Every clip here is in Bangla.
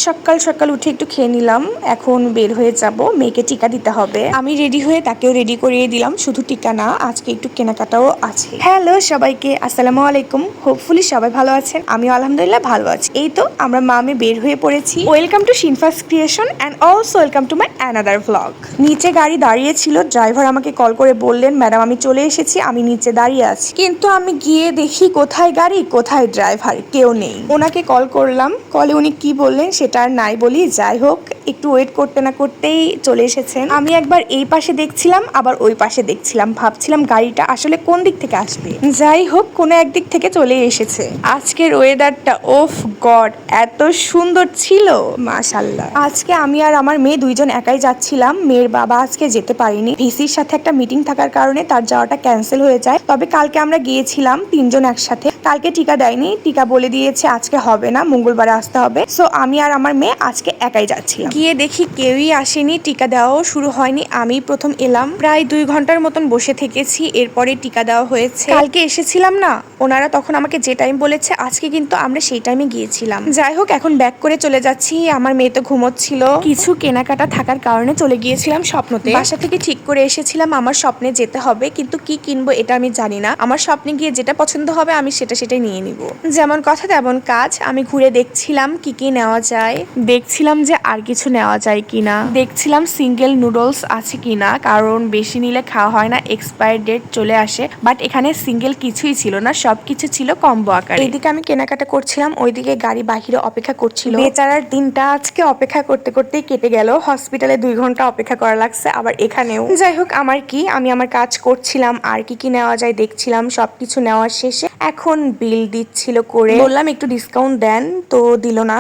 সকাল সকাল উঠে একটু খেয়ে নিলাম, এখন বের হয়ে যাব, মেয়েকে টিকা দিতে হবে। আমি রেডি হয়ে তাকেও রেডি করিয়ে দিলাম, শুধু টিকা না, আজকে একটু কেনাকাটাও আছে। হ্যালো সবাইকে, আসসালামু আলাইকুম। হোপফুলি সবাই ভালো আছেন, আমিও আলহামদুলিল্লাহ ভালো আছি। এই তো আমরা মামে বের হয়ে পড়েছি। ওয়েলকাম টু শিনফাস creation and also welcome to my another vlog. নিচে গাড়ি দাঁড়িয়ে ছিল, ড্রাইভার আমাকে কল করে বললেন ম্যাডাম আমি চলে এসেছি, আমি নিচে দাঁড়িয়ে আছি। কিন্তু আমি গিয়ে দেখি কোথায় গাড়ি কোথায় ড্রাইভার, কেউ নেই। ওনাকে কল করলাম, কলে উনি কি বললেন সেটা আর নাই বলি, যাই হোক একটু ওয়েট করতে না করতেই চলে এসেছেন। আমি একবার এই পাশে দেখছিলাম আবার ওই পাশে দেখছিলাম, ভাবছিলাম গাড়িটা আসলে কোন দিক থেকে আসবে। যাই হোক কোনো একদিক থেকে চলে এসেছে। আজকের ওয়েদারটা ওফ গড এত সুন্দর ছিল, মাশাআল্লাহ। আজকে আমি আর আমার মেয়ে দুইজন একাই যাচ্ছিলাম, মেয়ের বাবা আজকে যেতে পারিনি, ভিসির সাথে একটা মিটিং থাকার কারণে তার যাওয়াটা ক্যান্সেল হয়ে যায়। তবে কালকে আমরা গিয়েছিলাম তিনজন একসাথে, কালকে টিকা দেয়নি, টিকা বলে দিয়েছে আজকে হবে না, মঙ্গলবারে আসতে হবে। সো আমি আর আমার মেয়ে আজকে একাই যাচ্ছিলাম। গিয়ে দেখি কেউই আসেনি, টিকা দেওয়াও শুরু হয়নি, আমি প্রথম এলাম। প্রায় 2 ঘন্টার মতন বসে থেকেছি, এরপরে টিকা দেওয়া হয়েছে। কালকে এসেছিলাম না, ওনারা তখন আমাকে যে টাইম বলেছে আজকে কিন্তু আমরা সেই টাইমে গিয়েছিলাম। যাই হোক এখন ব্যাক করে চলে যাচ্ছি, আমার মেয়ে তো ঘুমোচ্ছিল। কিছু কেনাকাটা থাকার কারণে চলে গিয়েছিলাম স্বপ্নতে। বাসা থেকে ঠিক করে এসেছিলাম আমার স্বপ্নে যেতে হবে, কিন্তু কি কিনবো এটা আমি জানি না। আমার স্বপ্নে গিয়ে যেটা পছন্দ হবে আমি সেটাই নিয়ে নিব। যেমন কথা তেমন কাজ, আমি ঘুরে দেখছিলাম কি কি নেওয়া যায়, দেখছিলাম যে আর কিছু নেওয়া যায় কিনা, দেখছিলাম সিঙ্গেল নুডলস আছে কিনা, কারণ বেশি নিলে খাওয়া হয় না, এক্সপায়ার ডেট চলে আসে। বাট এখানে সিঙ্গেল কিছুই ছিল না, সবকিছু ছিল কম্বো আকারে। এইদিকে আমি কেনাকাটা করছিলাম, ওইদিকে গাড়ি বাহিরে অপেক্ষা করছিল। বেচারার দিনটা আজকে অপেক্ষা করতে করতেই কেটে গেল, হসপিটালে 2 ঘন্টা অপেক্ষা করা লাগছে, আবার এখানেও। যাই হোক আমার কি, আমি আমার কাজ করছিলাম, আর কি কি নেওয়া যায় দেখছিলাম। সবকিছু নেওয়ার শেষে এখন বিল দিচ্ছিল করে, বললাম একটু ডিসকাউন্ট দেন, তো দিল না।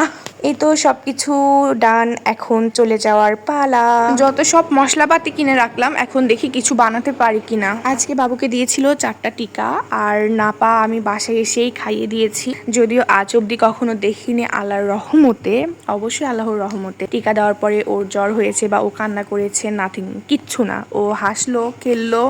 এই তো সবকিছু ডান, এখন চলে যাওয়ার পালা। যত সব মশলাপাতি কিনে রাখলাম, এখন দেখি কিছু বানাতে পারি কিনা। আজকে বাবুকে দিয়েছিল 4টা টিকা, আর নাপা আমি বাসায় এসেই খাইয়ে দিয়েছি, যদিও আজ অব্দি কখনো দেখিনি। আল্লাহর রহমতে, অবশ্যই আল্লাহর রহমতে টিকা দেওয়ার পরে ওর জ্বর হয়েছে বা ও কান্না করেছে, নাথিং, কিচ্ছু না। ও হাসলো, খেললো,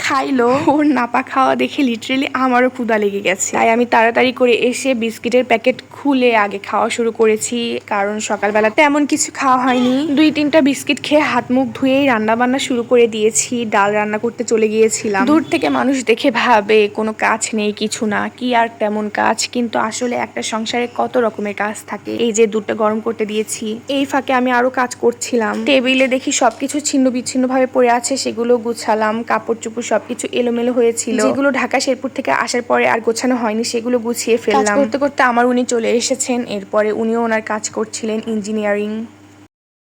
খাইলো। ওর নাপা খাওয়া দেখে লিটারেলি আমারও ক্ষুধা লেগে গেছে, তাই আমি তাড়াতাড়ি করে এসে বিস্কিটের প্যাকেট খুলে আগে খাওয়া শুরু করেছি, কারণ সকালবেলা তেমন কিছু খাওয়া হয়নি। 2-3টা বিস্কিট খেয়ে হাত মুখ ধুয়েই রান্না বান্না শুরু করে দিয়েছি, ডাল রান্না করতে চলে গিয়েছিলাম। দূর থেকে মানুষ দেখে ভাবে কোনো কাজ নেই, কিছু না, কি আর তেমন কাজ, কিন্তু আসলে একটা সংসারে কত রকমের কাজ থাকে। এই যে দুধটা গরম করতে দিয়েছি, এই ফাঁকে আমি আরো কাজ করছিলাম। টেবিলে দেখি সবকিছু ছিন্ন বিচ্ছিন্ন ভাবে পড়ে আছে, সেগুলো গুছালাম। কাপড় চোপড় সবকিছু এলোমেলো হয়েছিল, যেগুলো ঢাকা শেরপুর থেকে আসার পরে আর গোছানো হয়নি, সেগুলো গুছিয়ে ফেললাম। করতে করতে আমার উনি চলে এসেছেন, এরপরে উনিও ওনার কাজ করছিলেন, ইঞ্জিনিয়ারিং।